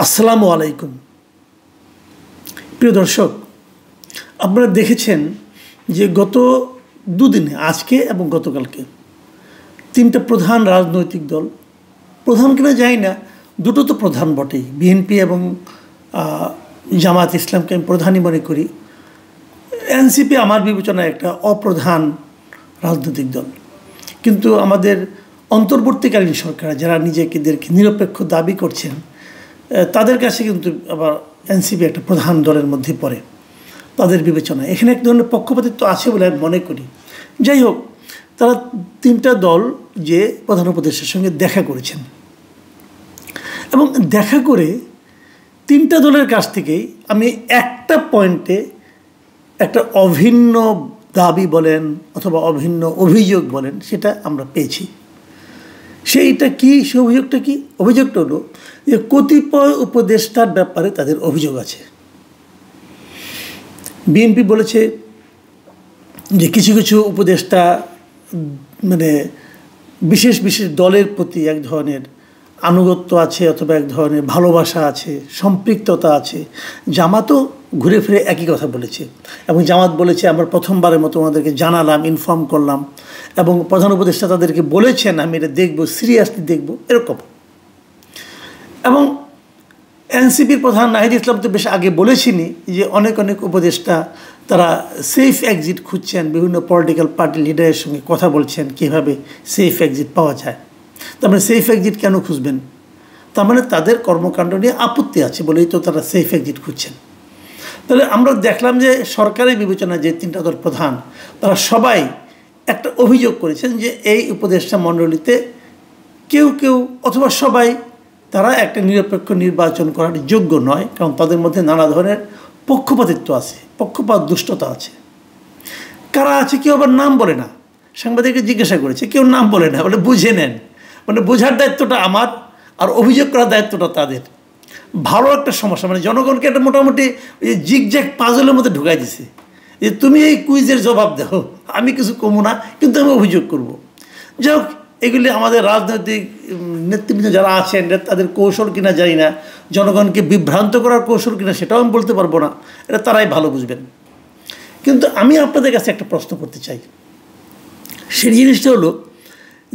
আসসালামু আলাইকুম প্রিয় দর্শক, আপনারা দেখেছেন যে গত দুদিনে আজকে এবং গতকালকে তিনটা প্রধান রাজনৈতিক দল, প্রধান কিনা জানি না, দুটো তো প্রধান বটেই, বিএনপি এবং জামাত ইসলামকে আমি প্রধানই মনে করি। এনসিপি আমার বিবেচনায় একটা অপ্রধান রাজনৈতিক দল, কিন্তু আমাদের অন্তর্বর্তীকালীন সরকার যারা নিজেদেরকে নিরপেক্ষ দাবি করছেন তাদের কাছে কিন্তু আবার এনসিপি একটা প্রধান দলের মধ্যে পড়ে তাদের বিবেচনায়। এখানে এক ধরনের পক্ষপাতিত্ব আছে বলে আমি মনে করি। যাই হোক, তারা তিনটা দল যে প্রধান উপদেষ্টার সঙ্গে দেখা করেছেন এবং দেখা করে তিনটা দলের কাছ থেকেই আমি একটা পয়েন্টে একটা অভিন্ন দাবি বলেন অথবা অভিন্ন অভিযোগ বলেন, সেটা আমরা পেয়েছি। সেইটা কি, সে অভিযোগটা কি? অভিযোগটা হলো যে কতিপয় উপদেষ্টার ব্যাপারে তাদের অভিযোগ আছে। বিএনপি বলেছে যে কিছু কিছু উপদেষ্টা বিশেষ বিশেষ দলের প্রতি এক ধরনের আনুগত্য আছে অথবা এক ধরনের ভালোবাসা আছে, সম্পৃক্ততা আছে। জামাতও ঘুরে ফিরে একই কথা বলেছে এবং জামাত বলেছে আমরা প্রথমবারের মতো ওনাদেরকে জানালাম, ইনফর্ম করলাম এবং প্রধান উপদেষ্টা তাদেরকে বলেছেন আমি এটা দেখব, সিরিয়াসলি দেখব, এরকম। এবং এনসিপির প্রধান নাহিদ ইসলাম তো বেশ আগে বলেছিনি যে অনেক অনেক উপদেষ্টা তারা সেফ এক্সিট খুঁজছেন, বিভিন্ন পলিটিক্যাল পার্টি লিডারের সঙ্গে কথা বলছেন কীভাবে সেফ এক্সিট পাওয়া যায়। তার মানে সেফ এক্সিট কেন খুঁজবেন? তার মানে তাদের কর্মকাণ্ড নিয়ে আপত্তি আছে বলেই তো তারা সেফ এক্সিট খুঁজছেন। তাহলে আমরা দেখলাম যে সরকারের বিবেচনায় যে তিনটা দল প্রধান, তারা সবাই একটা অভিযোগ করেছেন যে এই উপদেষ্টা মণ্ডলীতে কেউ কেউ অথবা সবাই তারা একটা নিরপেক্ষ নির্বাচন করার যোগ্য নয়, কারণ তাদের মধ্যে নানা ধরনের পক্ষপাতিত্ব আছে, পক্ষপাত দুষ্টতা আছে। কারা আছে কেউ আবার নাম বলে না। সাংবাদিককে জিজ্ঞাসা করেছে, কেউ নাম বলে না, বলে বুঝে নেন। বোঝার দায়িত্বটা আমার আর অভিযোগ করার দায়িত্বটা তাদের। ভালো একটা সমস্যা, জনগণকে একটা মোটামুটি ওই জিগজ্যাগ পাজলের মধ্যে ঢুকাই দিছে যে তুমি এই কুইজের জবাব দাও, আমি কিছু কমু না, কিন্তু আমি অভিযোগ করব। যাই হোক, এগুলি আমাদের রাজনৈতিক নেতৃবৃন্দ যারা আছেন তাদের কৌশল কিনা জানি না, জনগণকে বিভ্রান্ত করার কৌশল কিনা সেটাও আমি বলতে পারবো না, এটা তারাই ভালো বুঝবেন। কিন্তু আমি আপনাদের কাছে একটা প্রশ্ন করতে চাই। সেই জিনিসটা হলো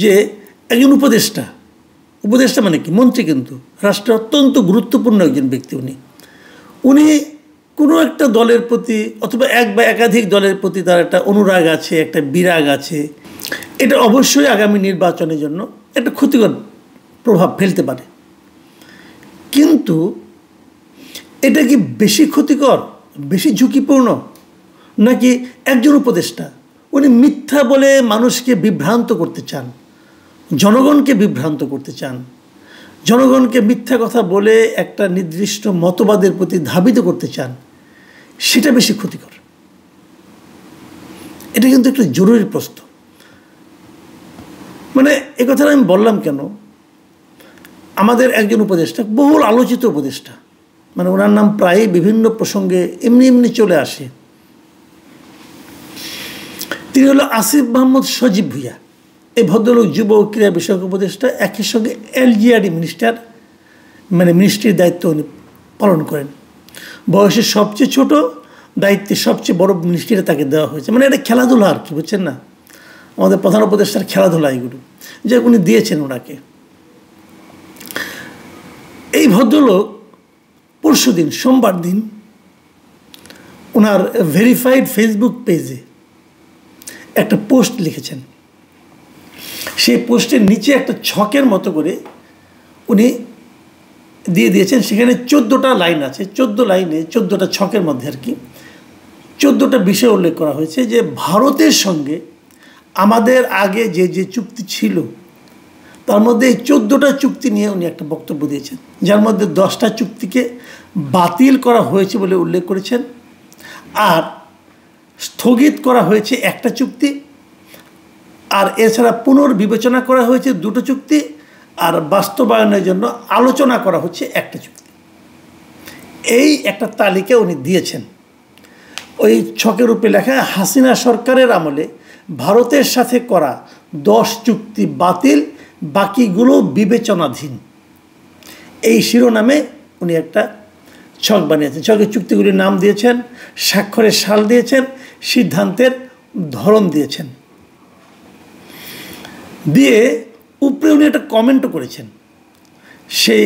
যে একজন উপদেষ্টা মানে কি? মন্ত্রী, কিন্তু রাষ্ট্রের অত্যন্ত গুরুত্বপূর্ণ একজন ব্যক্তি। উনি কোনো একটা দলের প্রতি অথবা এক বা একাধিক দলের প্রতি তার একটা অনুরাগ আছে, একটা বিরাগ আছে। এটা অবশ্যই আগামী নির্বাচনের জন্য একটা ক্ষতিকর প্রভাব ফেলতে পারে। কিন্তু এটা কি বেশি ক্ষতিকর, বেশি ঝুঁকিপূর্ণ নাকি একজন উপদেষ্টা উনি মিথ্যা বলে মানুষকে বিভ্রান্ত করতে চান, জনগণকে বিভ্রান্ত করতে চান, জনগণকে মিথ্যা কথা বলে একটা নির্দিষ্ট মতবাদের প্রতি ধাবিত করতে চান, সেটা বেশি ক্ষতিকর? এটা কিন্তু একটা জরুরি প্রশ্ন। এই কথাটা আমি বললাম কেন? আমাদের একজন উপদেষ্টা, বহুল আলোচিত উপদেষ্টা, ওনার নাম প্রায় বিভিন্ন প্রসঙ্গে এমনি চলে আসে। তিনি হলো আসিফ মাহমুদ সজীব ভুঁইয়া। এই ভদ্রলোক যুব ও ক্রীড়া বিষয়ক উপদেষ্টা, একই সঙ্গে এলজিআরডি মিনিস্ট্রির দায়িত্ব উনি পালন করেন। বয়সে সবচেয়ে ছোট, দায়িত্বে সবচেয়ে বড় মিনিস্ট্রিটা তাকে দেওয়া হয়েছে। এটা খেলাধুলা আর কি, বুঝছেন না? আমাদের প্রধান উপদেষ্টার খেলাধুলা এগুলো যে উনি দিয়েছেন ওনাকে। এই ভদ্রলোক পরশুদিন সোমবার দিন ওনার ভেরিফাইড ফেসবুক পেজে একটা পোস্ট লিখেছেন। সেই পোস্টের নিচে একটা ছকের মতো করে উনি দিয়ে দিয়েছেন। সেখানে 14টা লাইন আছে, 14 লাইনে 14টা ছকের মধ্যে আর কি 14টা বিষয় উল্লেখ করা হয়েছে যে ভারতের সঙ্গে আমাদের আগে যে চুক্তি ছিল তার মধ্যে এই 14টা চুক্তি নিয়ে উনি একটা বক্তব্য দিয়েছেন, যার মধ্যে 10টা চুক্তিকে বাতিল করা হয়েছে বলে উল্লেখ করেছেন, আর স্থগিত করা হয়েছে একটা চুক্তি, আর এছাড়া পুনর্বিবেচনা করা হয়েছে 2টো চুক্তি, আর বাস্তবায়নের জন্য আলোচনা করা হচ্ছে একটা চুক্তি। এই একটা তালিকা উনি দিয়েছেন। ওই ছকের উপরে লেখা হাসিনা সরকারের আমলে ভারতের সাথে করা 10 চুক্তি বাতিল, বাকিগুলো বিবেচনাধীন। এই শিরোনামে উনি একটা ছক বানিয়েছেন, ছকের চুক্তিগুলির নাম দিয়েছেন, স্বাক্ষরের সাল দিয়েছেন, সিদ্ধান্তের ধরন দিয়েছেন, দিয়ে উপরে উনি একটা কমেন্টও করেছেন। সেই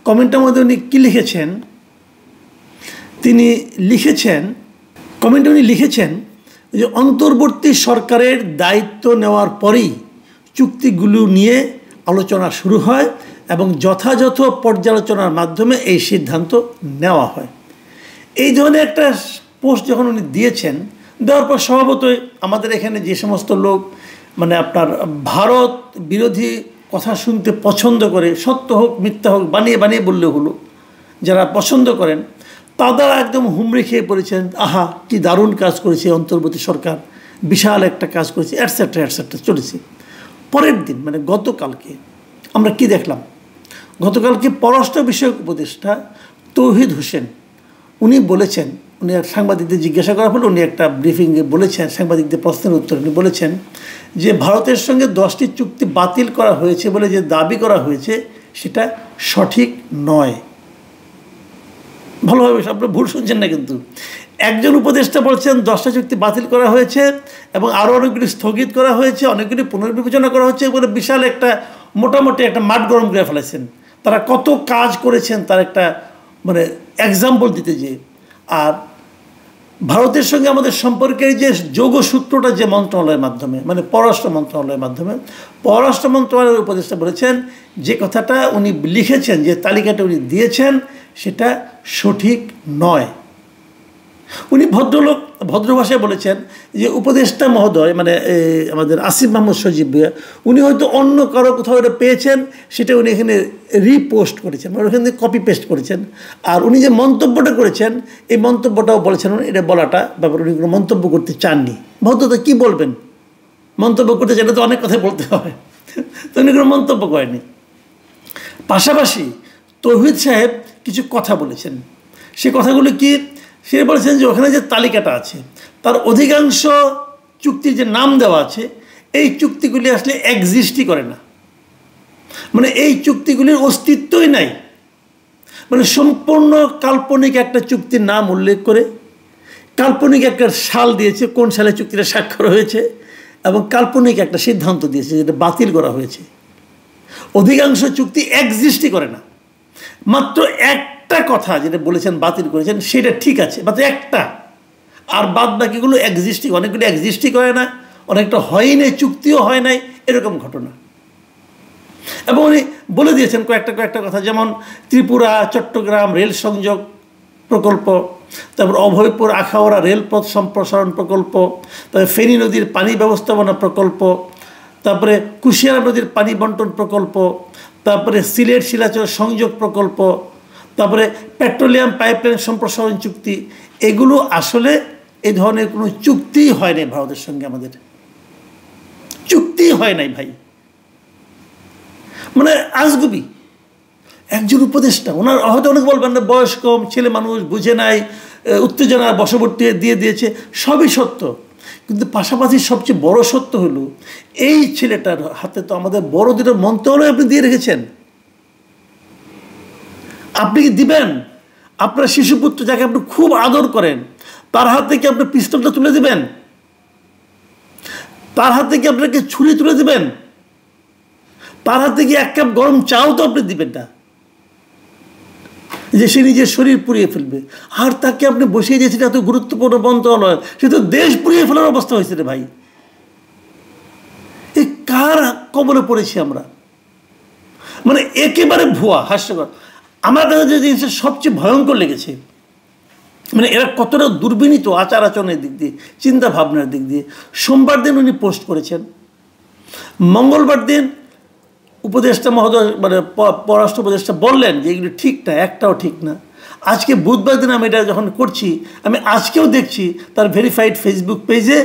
কমেন্টের মধ্যে উনি কী লিখেছেন, তিনি লিখেছেন, কমেন্টে উনি লিখেছেন যে অন্তর্বর্তী সরকারের দায়িত্ব নেওয়ার পরেই চুক্তিগুলো নিয়ে আলোচনা শুরু হয় এবং যথাযথ পর্যালোচনার মাধ্যমে এই সিদ্ধান্ত নেওয়া হয়। এই ধরনের একটা পোস্ট যখন উনি দিয়েছেন, দেওয়ার পর স্বভাবতই আমাদের এখানে যে সমস্ত লোক মানে আপনার ভারত বিরোধী কথা শুনতে পছন্দ করে, সত্য হোক মিথ্যা হোক বানিয়ে বানিয়ে বললে হলো, যারা পছন্দ করেন তারা একদম হুমড়ি খেয়ে পড়েছেন, আহা কি দারুণ কাজ করেছে অন্তর্বর্তী সরকার, বিশাল একটা কাজ করেছে, অ্যাটসেট্রা অ্যাটসেট্রা চলেছে। পরের দিন মানে গতকালকে আমরা কি দেখলাম, গতকালকে পররাষ্ট্র বিষয়ক উপদেষ্টা তৌহিদ হোসেন উনি বলেছেন, উনি এক সাংবাদিকদের জিজ্ঞাসা করার ফলে উনি একটা ব্রিফিংয়ে বলেছেন, সাংবাদিকদের প্রশ্নের উত্তর উনি বলেছেন যে ভারতের সঙ্গে 10টি চুক্তি বাতিল করা হয়েছে বলে যে দাবি করা হয়েছে সেটা সঠিক নয়। ভালোভাবে আপনারা ভুল শুনছেন না, কিন্তু একজন উপদেষ্টা বলছেন 10টা চুক্তি বাতিল করা হয়েছে এবং আরও অনেকগুলি স্থগিত করা হয়েছে, অনেকগুলি পুনর্বিবেচনা করা হচ্ছে বলে বিশাল একটা মোটামুটি একটা মাঠ গরম করে ফেলেছেন। তারা কত কাজ করেছেন তার একটা মানে এক্সাম্পল দিতে যে, আর ভারতের সঙ্গে আমাদের সম্পর্কের যে যোগসূত্রটা যে মন্ত্রণালয়ের মাধ্যমে মানে পররাষ্ট্র মন্ত্রণালয়ের মাধ্যমে, পররাষ্ট্র মন্ত্রণালয়ের উপদেষ্টা বলেছেন যে কথাটা উনি লিখেছেন, যে তালিকাটা উনি দিয়েছেন সেটা সঠিক নয়। উনি ভদ্রলোক ভদ্র ভাষায় বলেছেন যে উপদেষ্টা মহোদয় মানে আমাদের আসিফ মাহমুদ সজীব ভাইয়া উনি হয়তো অন্য কারো কোথাও এটা পেয়েছেন, সেটা উনি এখানে রিপোস্ট করেছেন, মানে ওখান থেকে কপি পেস্ট করেছেন। আর উনি যে মন্তব্যটা করেছেন এই মন্তব্যটাও বলেছেন এটা বলাটা ব্যাপারে উনি কোনো মন্তব্য করতে চাননি। ভদ্রতা কী বলবেন, মন্তব্য করতে চাইলে তো অনেক কথাই বলতে হয়, তো উনি কোনো মন্তব্য করেনি। পাশাপাশি তৌহিদ সাহেব কিছু কথা বলেছেন, সে কথাগুলো কি, সে বলেছেন যে ওখানে যে তালিকাটা আছে তার অধিকাংশ চুক্তির যে নাম দেওয়া আছে এই চুক্তিগুলি আসলে এক্সিস্টই করে না, মানে এই চুক্তিগুলির অস্তিত্বই নাই। মানে সম্পূর্ণ কাল্পনিক একটা চুক্তির নাম উল্লেখ করে কাল্পনিক একটা সাল দিয়েছে, কোন সালে চুক্তিটা স্বাক্ষর হয়েছে, এবং কাল্পনিক একটা সিদ্ধান্ত দিয়েছে যেটা বাতিল করা হয়েছে। অধিকাংশ চুক্তি এক্সিস্টই করে না। মাত্র একটা কথা যেটা বলেছেন বাতিল করেছেন সেটা ঠিক আছে, মাত্র একটা, আর বাদ বাকিগুলো এক্সিস্টই, অনেকগুলো এক্সিস্টই করে না, অনেকটা হয়ই নাই, চুক্তিও হয় নাই, এরকম ঘটনা। এবং উনি বলে দিয়েছেন কয়েকটা কথা, যেমন ত্রিপুরা চট্টগ্রাম রেল সংযোগ প্রকল্প, তারপর অভয়পুর আখাউড়া রেলপথ সম্প্রসারণ প্রকল্প, তারপরে ফেনী নদীর পানি ব্যবস্থাপনা প্রকল্প, তারপরে কুশিয়ারা নদীর পানি বন্টন প্রকল্প, তারপরে সিলেট শিলাচর সংযোগ প্রকল্প, তারপরে পেট্রোলিয়াম পাইপলাইন সম্প্রসারণ চুক্তি। এগুলো আসলে এই ধরনের কোনো চুক্তিই হয় নাই ভারতের সঙ্গে, আমাদের চুক্তিই হয় নাই ভাই। মানে আজগুবি একজন উপদেষ্টা, ওনার হয়তো অনেক বলবেন না বয়স কম, ছেলে মানুষ, বুঝে নাই, উত্তেজনার বশবর্তী দিয়ে দিয়েছে, সবই সত্য, কিন্তু পাশাপাশি সবচেয়ে বড় সত্য হলো এই ছেলেটার হাতে তো আমাদের বড় দুটো মন্ত্রণালয় আপনি দিয়ে রেখেছেন। আপনি কি দিবেন আপনার শিশুপুত্র যাকে আপনি খুব আদর করেন তার হাত থেকে আপনি পিস্তলটা তুলে দিবেন? তার হাত থেকে আপনাকে ছুরি তুলে দিবেন? তার হাত থেকে এক কাপ গরম চাও তো আপনি দিবেন না, যে সে নিজের শরীর পুড়িয়ে ফেলবে। আর তাকে আপনি বসিয়ে দিয়েছেন এত গুরুত্বপূর্ণ মন্ত্রণালয়, সে তো দেশ পুড়িয়ে ফেলার অবস্থা হয়েছে রে ভাই। এই কার কবলে পড়েছি আমরা? মানে একেবারে ভুয়া, হাস্যকর। আমার কাছে যে জিনিসটা সবচেয়ে ভয়ঙ্কর লেগেছে, মানে এরা কতটা দুর্বিনীত আচার আচরণের দিক দিয়ে, চিন্তা ভাবনার দিক দিয়ে। সোমবার দিন উনি পোস্ট করেছেন, মঙ্গলবার দিন উপদেষ্টা মহোদয় মানে পররাষ্ট্র উপদেষ্টা বললেন যে এগুলো ঠিক না, একটাও ঠিক না। আজকে বুধবার দিন আমি এটা যখন করছি, আমি আজকেও দেখছি তার ভেরিফাইড ফেসবুক পেজে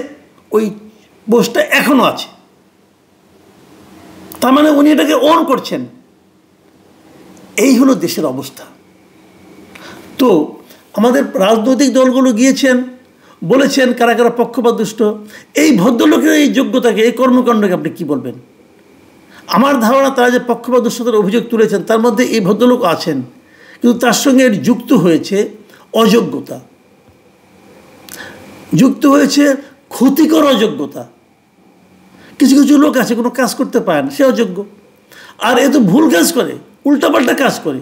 ওই পোস্টটা এখনও আছে। তার মানে উনি এটাকে অন করছেন। এই হলো দেশের অবস্থা। তো আমাদের রাজনৈতিক দলগুলো গিয়েছেন, বলেছেন কারা কারা পক্ষপাতদুষ্ট। এই ভদ্রলোকের এই যোগ্যতাকে, এই কর্মকাণ্ডকে আপনি কী বলবেন? আমার ধারণা তারা যে পক্ষপাতদুষ্টতার অভিযোগ তুলেছেন তার মধ্যে এই ভদ্রলোক আছেন, কিন্তু তার সঙ্গে যুক্ত হয়েছে অযোগ্যতা, যুক্ত হয়েছে ক্ষতিকর অযোগ্যতা। কিছু কিছু লোক আছে কোনো কাজ করতে পারে না, সে অযোগ্য। আর এ তো ভুল কাজ করে, উল্টাপাল্টা কাজ করে,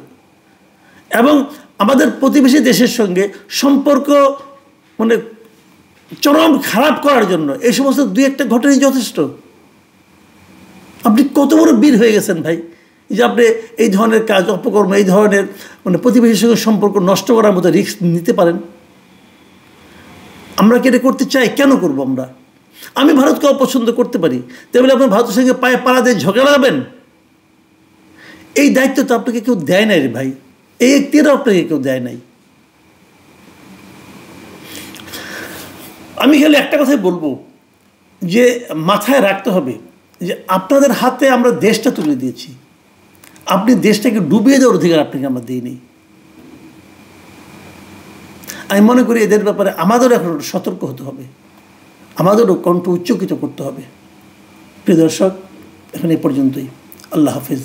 এবং আমাদের প্রতিবেশী দেশের সঙ্গে সম্পর্ক মানে চরম খারাপ করার জন্য এই সমস্ত দুই একটা ঘটনাই যথেষ্ট। আপনি কত বড় বীর হয়ে গেছেন ভাই, যে আপনি এই ধরনের কাজ, অপকর্ম, এই ধরনের মানে প্রতিবেশীর সঙ্গে সম্পর্ক নষ্ট করার মতো রিস্ক নিতে পারেন। আমরা কি এটা করতে চাই? কেন করবো আমরা? আমি ভারতকে অপছন্দ করতে পারি, তাহলে আপনার ভারতের সঙ্গে পায়ে পাড়া দিয়ে ঝগড়া লাগাবেন? এই দায়িত্ব তো আপনাকে কেউ দেয় নাই রে ভাই, এই এখতিয়ারও আপনাকে কেউ দেয় নাই। আমি খালি একটা কথাই বলবো, যে মাথায় রাখতে হবে যে আপনাদের হাতে আমরা দেশটা তুলে দিয়েছি, আপনি দেশটাকে ডুবিয়ে দেওয়ার অধিকার আপনাকে আমরা দিইনি। আমি মনে করি এদের ব্যাপারে আমাদেরও এখন সতর্ক হতে হবে, আমাদেরও কণ্ঠ উচ্চকিত করতে হবে। প্রিয় দর্শক, এখন এই পর্যন্তই। আল্লাহ হাফিজ।